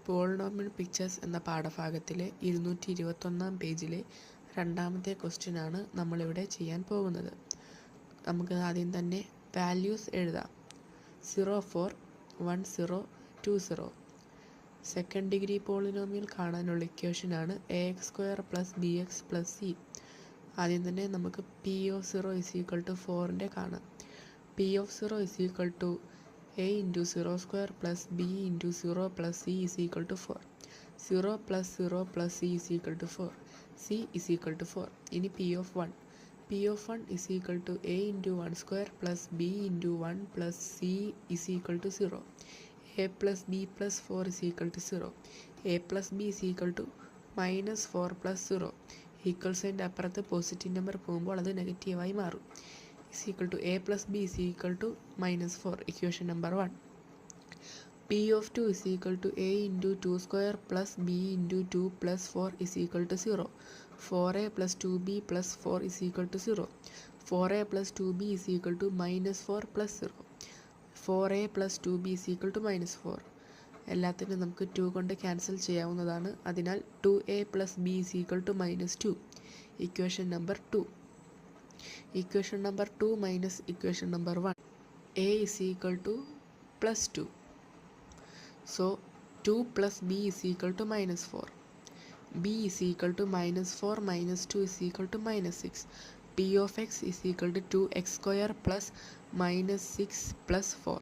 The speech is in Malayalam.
പോളിനോമിയൽ പിക്ചേഴ്സ് എന്ന പാഠഭാഗത്തിലെ 221 പേജിലെ രണ്ടാമത്തെ ക്വസ്റ്റ്യനാണ് നമ്മളിവിടെ ചെയ്യാൻ പോകുന്നത്. നമുക്ക് ആദ്യം തന്നെ വാല്യൂസ് എഴുതാം. 0, 4, 1, 0, 2, 0. സെക്കൻഡ് ഡിഗ്രി പോളിനോമിയൽ കാണാനുള്ള ഇക്വേഷനാണ് ax² + bx + c. ആദ്യം തന്നെ നമുക്ക് p(0) = 4 കാണാം. p(0) = a × 0² + b × 0 + c = 4. 0 + 0 + c = 4. c = 4. ഇനി p(1). p(1) = a × 1² + b × 1 + c = 0. a + b + 4 = 0. a + b = -4 + 0. Equal സൈൻ്റെ അപ്പുറത്ത് പോസിറ്റീവ് നമ്പർ പോകുമ്പോൾ അത് നെഗറ്റീവായി മാറും. a + b = -4. Equation number 1. p(2) = a × 2² + b × 2 + 4 = 0. 4a + 2b + 4 = 0. 4a + 2b = -4 + 0. 4a + 2b = -4. എല്ലാത്തിനും നമുക്ക് 2 കൊണ്ട് ക്യാൻസൽ ചെയ്യാവുന്നതാണ്. അതിനാൽ 2a + b = -2. Equation number 2. Equation number 2 minus equation number 1. a = +2. So 2 + b = -4. b = -4 - 2 = -6. p of x = 2x² + -6 + 4.